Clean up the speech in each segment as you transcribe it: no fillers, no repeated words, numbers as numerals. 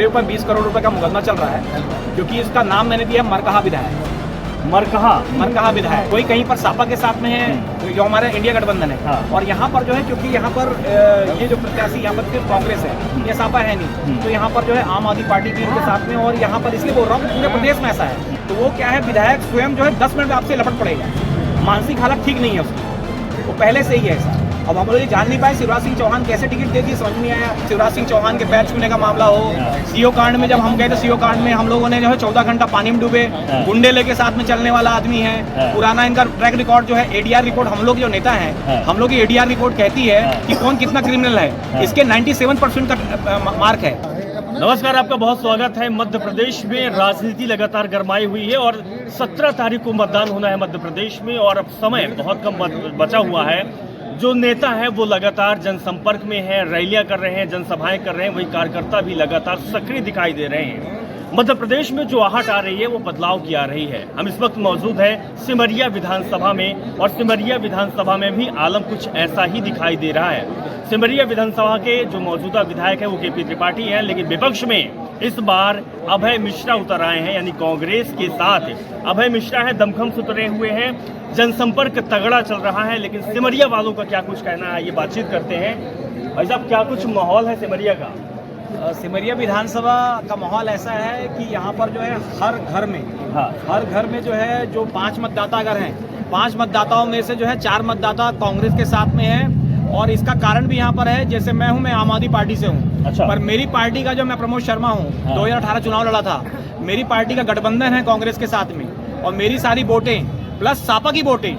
मेरे ऊपर 20 करोड़ रुपए का मुकदमा चल रहा है, क्योंकि इसका नाम मैंने दिया मरकहा विधायक। मरकहा विधायक कोई कहीं पर सापा के साथ में है, जो हमारा इंडिया गठबंधन है। हाँ। और यहाँ पर जो है, क्योंकि यहाँ पर ये जो प्रत्याशी यहाँ पर सिर्फ कांग्रेस है, ये सापा है नहीं, तो यहाँ पर जो है आम आदमी पार्टी भी इनके साथ में। और यहाँ पर इसलिए बोल रहा हूँ पूरे प्रदेश में ऐसा है, तो वो क्या है, विधायक स्वयं जो है 10 मिनट में आपसे लपट पड़ेगा। मानसिक हालत ठीक नहीं है उसकी, वो पहले से ही है ऐसा। अब हम लोग ये जान नहीं पाए शिवराज सिंह चौहान कैसे टिकट दे दी, समझ नहीं आया। शिवराज सिंह चौहान के पैर छूने का मामला हो, सीओ कांड में जब हम गए तो सीओ कांड में हम लोगों ने जो है 14 घंटा पानी में डूबे, गुंडे लेके साथ में चलने वाला आदमी है। पुराना इनका ट्रैक रिकॉर्ड जो है, एडीआर रिपोर्ट, हम लोग जो नेता हैं, हम लोग की एडीआर रिपोर्ट कहती है कि कौन कितना क्रिमिनल है, इसके 97% का मार्क है। नमस्कार, आपका बहुत स्वागत है। मध्य प्रदेश में राजनीति लगातार गरमाई हुई है और 17 तारीख को मतदान होना है मध्य प्रदेश में, और अब समय बहुत कम बचा हुआ है। जो नेता है वो लगातार जनसंपर्क में है, रैलियां कर रहे हैं, जनसभाएं कर रहे हैं, वही कार्यकर्ता भी लगातार सक्रिय दिखाई दे रहे हैं। मध्य प्रदेश में जो आहट आ रही है वो बदलाव की आ रही है। हम इस वक्त मौजूद है सिमरिया विधानसभा में, और सिमरिया विधानसभा में भी आलम कुछ ऐसा ही दिखाई दे रहा है। सिमरिया विधानसभा के जो मौजूदा विधायक है वो केपी त्रिपाठी हैं, लेकिन विपक्ष में इस बार अभय मिश्रा उतर आए हैं, यानी कांग्रेस के साथ अभय मिश्रा है, दमखम से उतरे हुए हैं। जनसंपर्क तगड़ा चल रहा है, लेकिन सिमरिया वालों का क्या कुछ कहना है, ये बातचीत करते हैं। भाई साहब, क्या कुछ माहौल है सिमरिया का? सिमरिया विधानसभा का माहौल ऐसा है कि यहाँ पर जो है हर घर में जो है, जो 5 मतदाता अगर हैं, 5 मतदाताओं में से जो है 4 मतदाता कांग्रेस के साथ में है। और इसका कारण भी यहाँ पर है, जैसे मैं आम आदमी पार्टी से हूँ। अच्छा। पर मेरी पार्टी का जो, मैं प्रमोद शर्मा हूँ, 2018 चुनाव लड़ा था, मेरी पार्टी का गठबंधन है कांग्रेस के साथ में, और मेरी सारी वोटें प्लस सापा की वोटें,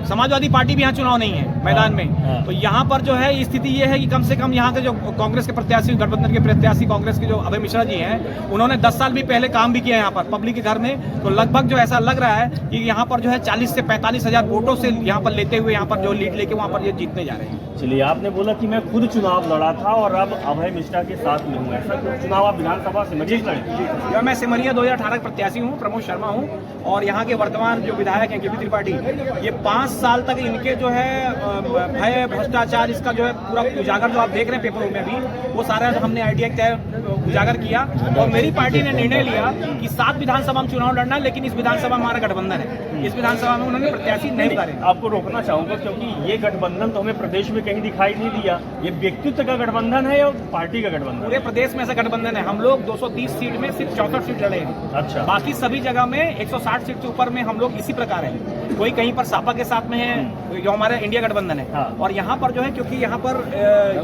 समाजवादी पार्टी भी यहाँ चुनाव नहीं है मैदान में। तो यहाँ पर जो है स्थिति ये है कि कम से कम यहाँ के जो कांग्रेस के प्रत्याशी, गठबंधन के प्रत्याशी कांग्रेस के जो अभय मिश्रा जी हैं, उन्होंने 10 साल भी पहले काम भी किया यहाँ पर पब्लिक के घर में। तो लगभग जो ऐसा लग रहा है कि यहाँ पर जो है 40 से 45 हजार वोटों से यहाँ पर लेते हुए, यहाँ पर जो लीड लेके वहाँ पर ये जीतने जा रहे हैं। चलिए, आपने बोला कि मैं खुद चुनाव लड़ा था और अब अभय मिश्रा के साथ में हूँ, ऐसा कुछ चुनाव आप विधानसभा से लड़े? मैं सिमरिया 2018 का प्रत्याशी हूँ, प्रमोद शर्मा हूँ, और यहाँ के वर्तमान जो विधायक हैं केपी त्रिपाठी, ये 5 साल तक इनके जो है भय, भ्रष्टाचार, इसका जो है पूरा उजागर जो आप देख रहे हैं पेपरों में भी, वो सारा हमने आइडिया उजागर किया। और मेरी पार्टी ने निर्णय लिया कि 7 विधानसभा में चुनाव लड़ना है, लेकिन इस विधानसभा में हमारा गठबंधन है, इस विधानसभा में उन्होंने प्रत्याशी नहीं उतारे। आपको रोकना चाहूंगा, क्योंकि ये गठबंधन तो हमें प्रदेश में कहीं दिखाई नहीं दिया। ये व्यक्तित्व का गठबंधन है या पार्टी का गठबंधन? पूरे प्रदेश में ऐसा गठबंधन है। हम लोग 230 सीट में सिर्फ 64 सीट लड़े हैं। अच्छा। बाकी सभी जगह में 160 सीट से ऊपर में हम लोग इसी प्रकार है। कोई कहीं पर सापा के साथ में है, जो हमारा इंडिया गठबंधन है। हाँ। और यहाँ पर जो है, क्योंकि यहाँ पर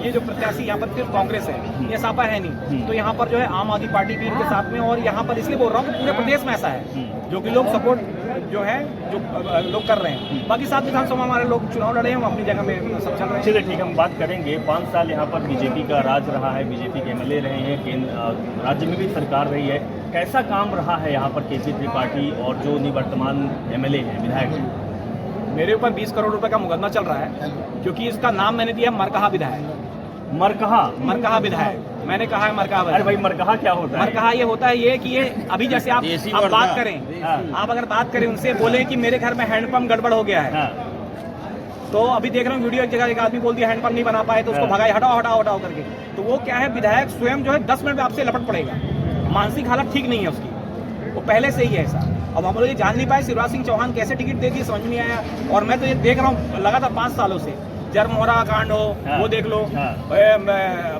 ये जो प्रत्याशी यहाँ पर सिर्फ कांग्रेस है, ये सापा है नहीं, तो यहाँ पर जो है आम आदमी पार्टी भी इनके साथ में। और यहाँ पर इसलिए बोल रहा हूँ पूरे प्रदेश में ऐसा है, जो कि लोग सपोर्ट जो है, जो लोग कर रहे हैं। बाकी 7 विधानसभा हमारे लोग चुनाव लड़े हैं, वो अपनी जगह में सब चल रहे हैं। चलिए ठीक, हम बात करेंगे। 5 साल यहाँ पर बीजेपी का राज रहा है, बीजेपी के एमएलए रहे हैं, केंद्र राज्य में भी सरकार रही है। कैसा काम रहा है यहाँ पर केपी त्रिपाठी और जो निवर्तमान एमएलए हैं, विधायक हैं? मेरे ऊपर 20 करोड़ रुपए का मुकदमा चल रहा है, क्योंकि इसका नाम मैंने दिया मरकहा विधायक। मरकहा विधायक मैंने कहा है मरकहा। अरे भाई, मरकहा क्या होता है? मरकहा ये होता है ये कि ये अभी जैसे आप बात करें, आप अगर बात करें उनसे, बोले कि मेरे घर में हैंडपंप गड़बड़ हो गया है, तो अभी देख रहा हूँ वीडियो, एक जगह एक आदमी बोल दिया हैंडपंप नहीं बना पाए, तो उसको भगाए, हटाओ करके। तो वो क्या है, विधायक स्वयं जो है 10 मिनट में आपसे लपट पड़ेगा। मानसिक हालत ठीक नहीं है उसकी, वो पहले से ही है ऐसा। अब हम लोग ये जान नहीं पाए शिवराज सिंह चौहान कैसे टिकट दे दी, समझ नहीं आया। और मैं तो ये देख रहा हूँ लगातार 5 सालों से, जरमोहरा कांड हो, वो देख लो,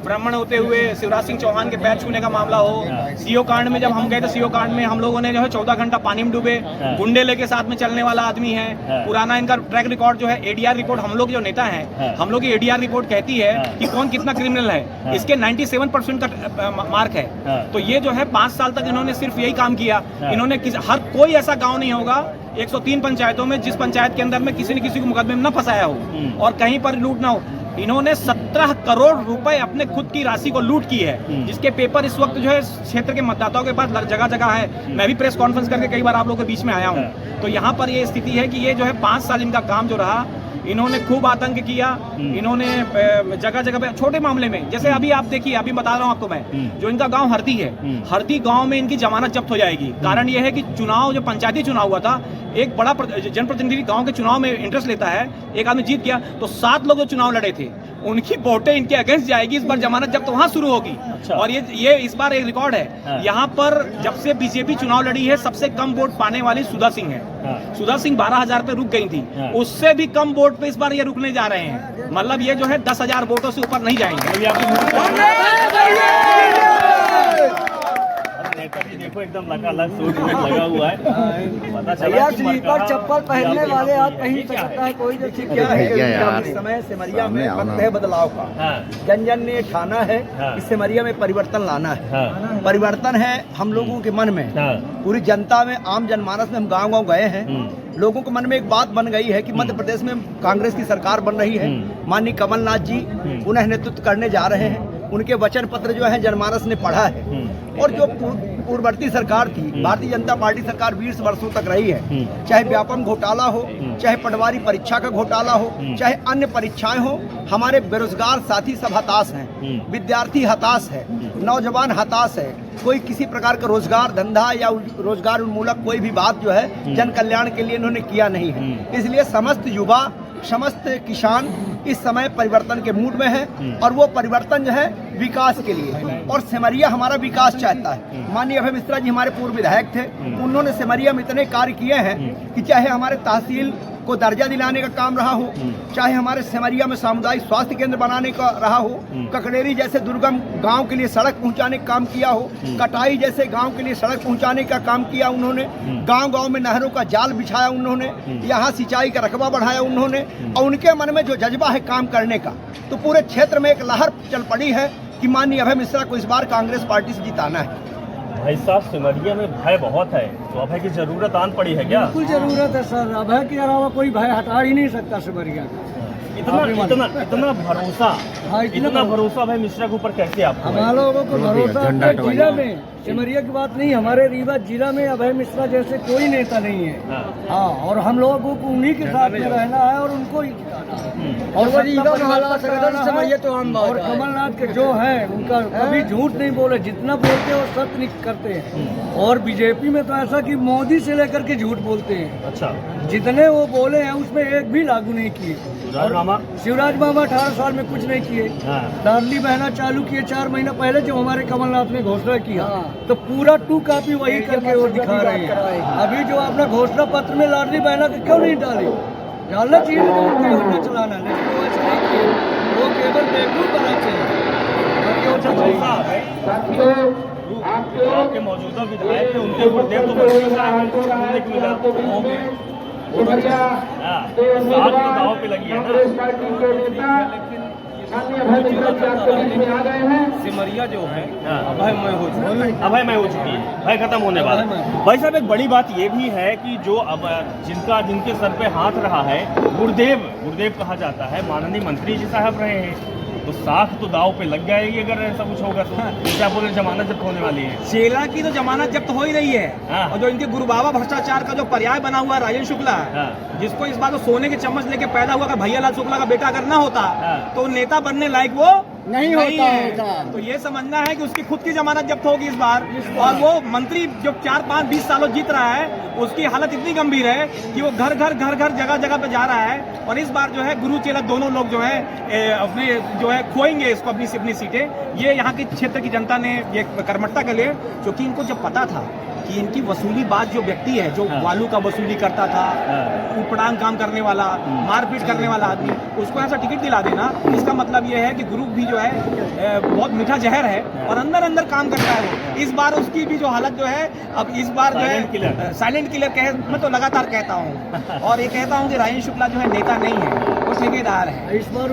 ब्राह्मण होते हुए शिवराज सिंह चौहान के पैर छूने का मामला हो, सीओ कांड में जब हम गए तो सीओ कांड में हम लोगों ने जो है 14 घंटा पानी में डूबे, गुंडे लेके साथ में चलने वाला आदमी है। पुराना इनका ट्रैक रिकॉर्ड जो है, एडीआर रिपोर्ट, हम लोग जो नेता हैं, हम लोग की एडीआर रिपोर्ट कहती है कि कौन कितना क्रिमिनल है, इसके 97% का मार्क है। तो ये जो है 5 साल तक इन्होंने सिर्फ यही काम किया। इन्होंने हर कोई ऐसा गाँव नहीं होगा 103 पंचायतों में जिस पंचायत के अंदर में किसी न किसी को मुकदमे में न फंसाया हो और कहीं पर लूट ना हो। इन्होंने 17 करोड़ रुपए अपने खुद की राशि को लूट की है, जिसके पेपर इस वक्त जो है क्षेत्र के मतदाताओं के पास जगह जगह है। मैं भी प्रेस कॉन्फ्रेंस करके कई बार आप लोगों के बीच में आया हूँ। तो यहाँ पर ये स्थिति है कि ये जो है 5 साल इनका काम जो रहा, इन्होंने खूब आतंक किया। इन्होंने जगह जगह पे छोटे मामले में, जैसे अभी आप देखिए, अभी बता रहा हूँ आपको मैं, जो इनका गांव हरदी है, हरदी गांव में इनकी जमानत जब्त हो जाएगी। कारण यह है कि चुनाव, जो पंचायती चुनाव हुआ था, एक बड़ा जनप्रतिनिधि गांव के चुनाव में इंटरेस्ट लेता है, एक आदमी जीत गया, तो 7 लोग जो चुनाव लड़े थे उनकी वोटें इनके अगेंस्ट जाएगी। इस बार जमानत जब्त वहाँ शुरू होगी। अच्छा। और ये इस बार एक रिकॉर्ड है। हाँ। यहाँ पर जब से बीजेपी चुनाव लड़ी है, सबसे कम वोट पाने वाली सुधा सिंह है। हाँ। सुधा सिंह 12,000 पे रुक गई थी। हाँ। उससे भी कम वोट पे इस बार ये रुकने जा रहे हैं। मतलब ये जो है 10,000 वोटों से ऊपर नहीं जाएंगे। नेताजी देखो एकदम लगा सूट लगा हुआ है। पता चला कि स्लीपर चप्पल पहनने वाले आप कहीं से सकता है कोई जो क्या है। इस समय सिमरिया में वक्त है बदलाव का। हाँ। जन जन ने ठाना है हाँ। कि सिमरिया में परिवर्तन लाना है। हाँ। परिवर्तन है हम लोगों के मन में, हाँ। पूरी जनता में, आम जनमानस में। हम गांव-गांव गए हैं, लोगों के मन में एक बात बन गई है कि मध्य प्रदेश में कांग्रेस की सरकार बन रही है। माननीय कमलनाथ जी पुनः नेतृत्व करने जा रहे हैं। उनके वचन पत्र जो है जनमानस ने पढ़ा है। और जो पूर्ववर्ती सरकार थी, भारतीय जनता पार्टी सरकार 20 वर्षों तक रही है, चाहे व्यापम घोटाला हो, चाहे पटवारी परीक्षा का घोटाला हो, चाहे अन्य परीक्षाएं हो, हमारे बेरोजगार साथी सब हताश हैं, विद्यार्थी हताश है, नौजवान हताश है। कोई किसी प्रकार का रोजगार धंधा या रोजगार उन्मूलक कोई भी बात जो है जन कल्याण के लिए इन्होंने किया नहीं है। इसलिए समस्त युवा, समस्त किसान इस समय परिवर्तन के मूड में है। और वो परिवर्तन जो है विकास के लिए, और सिमरिया हमारा विकास चाहता है। माननीय अभय मिश्रा जी हमारे पूर्व विधायक थे, उन्होंने सिमरिया में इतने कार्य किए हैं कि चाहे हमारे तहसील को दर्जा दिलाने का काम रहा हो, चाहे हमारे सिमरिया में सामुदायिक स्वास्थ्य केंद्र बनाने का रहा हो, ककड़ेरी जैसे दुर्गम गांव के लिए सड़क पहुंचाने का काम किया हो, कटाई जैसे गांव के लिए सड़क पहुंचाने का काम किया उन्होंने, गांव-गांव में नहरों का जाल बिछाया उन्होंने, यहाँ सिंचाई का रकबा बढ़ाया उन्होंने। और उनके मन में जो जज्बा है काम करने का, तो पूरे क्षेत्र में एक लहर चल पड़ी है कि माननीय अभय मिश्रा को इस बार कांग्रेस पार्टी से जिताना है। भाई साहब, सिमरिया में भय बहुत है, तो अभय की जरूरत आन पड़ी है क्या? बिल्कुल जरूरत है सर। अभय के अलावा कोई भय हटा ही नहीं सकता सिमरिया का। इतना भरोसा, हाँ, इतना भरोसा भाई मिश्रा के ऊपर कैसे आप? हमारे लोगों को भरोसा जिला में, सिमरिया की बात नहीं, हमारे रीवा जिला में अभय मिश्रा जैसे कोई नेता नहीं है। हाँ, और हम लोगों को उन्हीं के साथ में रहना है और उनको ही जिताना है। और और कमलनाथ के जो है उनका कभी झूठ नहीं बोले, जितना बोलते हैं वो सत्य नहीं करते हैं। और बीजेपी में तो ऐसा कि मोदी से लेकर के झूठ बोलते हैं। अच्छा, जितने वो बोले हैं उसमें एक भी लागू नहीं किए। शिवराज मामा 18 साल में कुछ नहीं किए। लाडली बहना चालू किए 4 महीना पहले जब हमारे कमलनाथ ने घोषणा किया, तो पूरा 2 कॉपी वही करके वो दिखा रहे हैं। अभी जो अपना घोषणा पत्र में लाडली बहना के क्यों नहीं डाले? डालना चाहिए योजना चलाना, लेकिन वो ऐसा नहीं किए। वो केवल बेवकूफ बना चाहिए। आपके मौजूदा विधायक थे, उनके गुरुदेव तो सुनने को मिला होंगे। दाव पे लगी है ना। सिमरिया जो है अभयमय हो चुकी है, भय खत्म होने वाला है। भाई साहब, एक बड़ी बात ये भी है कि जो अब जिनके सर पे हाथ रहा है, गुरुदेव कहा जाता है, माननीय मंत्री जी साहब रहे हैं, तो साख तो दाव पे लग जाएगी अगर ऐसा कुछ होगा तो। क्या बोले, जमानत जब्त होने वाली है? शेला की तो जमानत जब्त हो ही रही है। हाँ। और जो इनके गुरु बाबा भ्रष्टाचार का जो पर्याय बना हुआ है राजेंद्र शुक्ला, जिसको इस बार तो सोने के चम्मच लेके पैदा हुआ कि भैया लाल शुक्ला का बेटा अगर ना होता तो नेता बनने लायक वो नहीं होता। तो ये समझना है कि उसकी खुद की जमानत जब्त होगी इस बार। और वो मंत्री जो 4, 5, 20 सालों जीत रहा है, उसकी हालत इतनी गंभीर है कि वो घर जगह जगह पे जा रहा है। और इस बार जो है गुरु चेला दोनों लोग जो है अपने जो है खोएंगे इसको, अपनी सीटें। ये यहाँ के क्षेत्र की जनता ने ये कर्मठता के लिए, क्योंकि इनको जब पता था कि इनकी वसूली बात जो व्यक्ति है, जो वालू का वसूली करता था, उपड़ांग काम करने वाला, मारपीट करने वाला आदमी, उसको ऐसा टिकट दिला देना, इसका मतलब ये है कि गुरु भी जो है बहुत मीठा जहर है और अंदर काम करता है वो। इस बार उसकी भी जो हालत जो है, अब इस बार जो है साइलेंट किलर मैं तो लगातार कहता हूँ। और ये कहता हूँ कि राजेंद्र शुक्ला जो है नेता नहीं है, वो ठेकेदार है। इस बार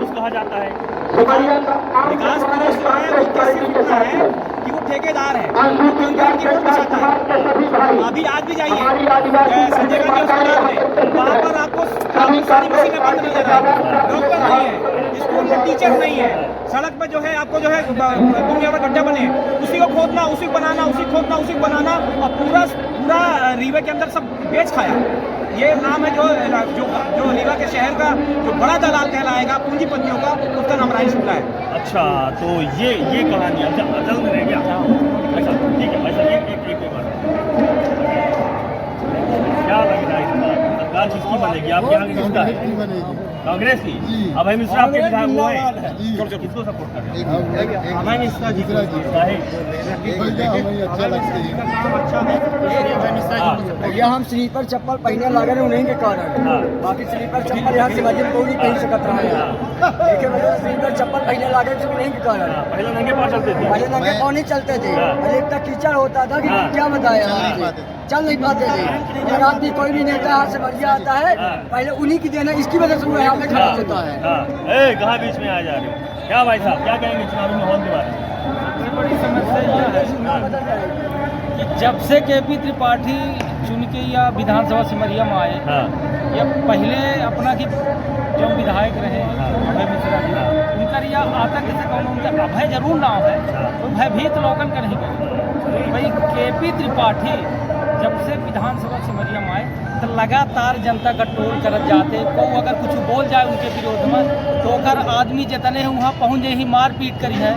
कहा जाता है विकास परेश जो है वो सिर्फ इतना है कि वो ठेकेदार है, क्योंकि वोट बचाता है। अभी आज भी जाइए संजय गांधी अस्पताल में, वहाँ पर आपको सारी मशीनें बंद नजर आएंगी, डॉक्टर नहीं है, स्कूल में टीचर नहीं है, सड़क पे जो है आपको जो है दुनिया भर गड्ढा बने, उसी को खोदना, उसी को बनाना, उसी को खोदना, उसी को बनाना, और पूरा रीवा के अंदर सब बेच खाया। ये नाम है जो रीवा के शहर का जो बड़ा दलाल कहलाएगा पूंजीपतियों का, उसका नाम राजेंद्र शुक्ला है। अच्छा, तो ये कहानी अचल में रह गया। अच्छा, ठीक है भाई साहब, एक बार क्या लग रहा है, सरकार किसकी बनेगी? आपके यहाँ किसका है? कांग्रेस की। अभय मिश्रा आपके विधायक हुए हैं, किसको सपोर्ट कर रहे हैं? अभय मिश्रा जी को। भैया हम स्लीपर चप्पल पहने लगे उन्हीं के कारण, बाकी स्लीपर चप्पल यहाँ शिवाजी को नहीं पहन सकता है। देखिए भैया स्लीपर चप्पल पहने लगे उन्हीं के कारण। पहले नंगे पाँव चलते थे, पहले नंगे पाँव नहीं चलते थे, पहले इतना कीचड़ होता था कि क्या बताया, चल नहीं पाते थे। अगर आदमी कोई भी नेता यहाँ से बढ़िया आता है, पहले उन्हीं की देना, इसकी वजह से वो यहाँ पे खड़ा होता है। कहाँ बीच में आ जा रहे हो? क्या भाई साहब क्या कहेंगे चुनावी माहौल के बारे में? सबसे बड़ी समस्या यह है कि जब से केपी त्रिपाठी चुन के या विधानसभा सिमरिया में आए, या पहले अपना की जो विधायक रहे अभय मिश्रा जी, उनका यह आतंक से कौन, उनका अभय जरूर नाम है, तो भयभीत लोगन का नहीं करे। भाई केपी त्रिपाठी जब से विधानसभा सिमरिया में आए तो लगातार जनता का टोल करत जाते, को अगर कुछ बोल जाए उनके विरोध में तो अगर आदमी जितने हैं वहाँ पहुँच जाए ही मार पीट करी है।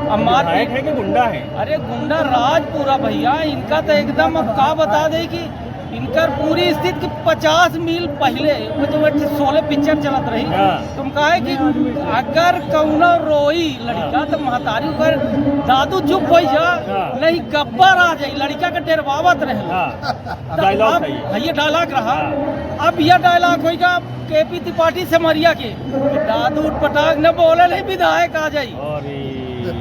अब मार पीट है कि गुंडा है? अरे गुंडा राज पूरा भैया इनका तो एकदम, अब का बता दे कि इनकर पूरी स्थिति 50 मील पहले वो जो 16 पिक्चर चलत रही, तुम कहे कि अगर कौनो रोई लड़का तो महतारी ऊपर दादू चुप हो जा, नहीं गब्बर आ जाये, लड़का का डेरवावत रहे। डायलॉग ये डायलॉग रहा। अब यह डायलॉग होगा केपी त्रिपाठी सिमरिया के, दादू पटाख न बोले नहीं विधायक आ जाये।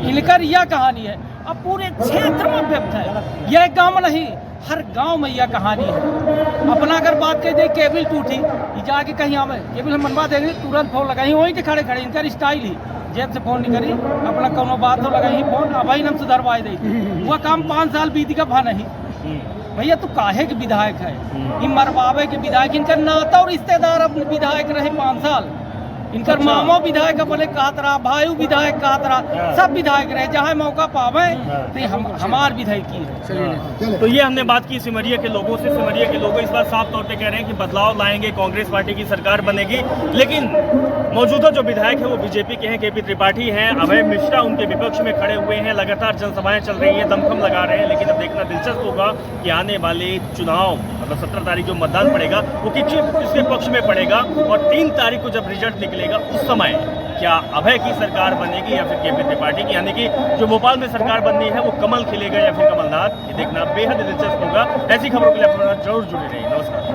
इनकर यह कहानी है, अब पूरे क्षेत्र में व्यक्त है, यह गांव नहीं हर गांव में यह कहानी है। अपना अगर बात कर दे केबल टूटी, जाके कहीं आवे केबल हम बनवा देंगे, तुरंत फोन लगाई वहीं के खड़े खड़े, इनका स्टाइल ही जेब से फोन नहीं करी, अपना कोनो बात हो लगाई फोन, अब ही हम सुधरवाए दे। वह काम 5 साल बीती का भा नहीं भैया, तू काहे के विधायक है? इन मरवावे के विधायक, इनका नाता और रिश्तेदार अपने विधायक रहे 5 साल, इनकर मामो विधायक अपने कहत रहा, भाई विधायक कहत रहा, सब विधायक रहे, जहाँ मौका पावे तो हमार विधायकी है। तो ये हमने बात की सिमरिया के लोगों से। सिमरिया के लोग इस बार साफ तौर पे कह रहे हैं कि बदलाव लाएंगे, कांग्रेस पार्टी की सरकार बनेगी, लेकिन मौजूदा जो विधायक है वो बीजेपी के हैं, केपी त्रिपाठी हैं, अभय मिश्रा उनके विपक्ष में खड़े हुए हैं, लगातार जनसभाएं चल रही हैं, दमखम लगा रहे हैं। लेकिन अब देखना दिलचस्प होगा कि आने वाले चुनाव, मतलब 17 तारीख जो मतदान पड़ेगा वो किसके पक्ष में पड़ेगा, और 3 तारीख को जब रिजल्ट निकलेगा उस समय क्या अभय की सरकार बनेगी या फिर केपी त्रिपाठी की, यानी कि जो भोपाल में सरकार बननी है वो कमल खिलेगा या फिर कमलनाथ, ये देखना बेहद दिलचस्प होगा। ऐसी खबरों के लिए अपना जरूर जुड़े रहिए। नमस्कार।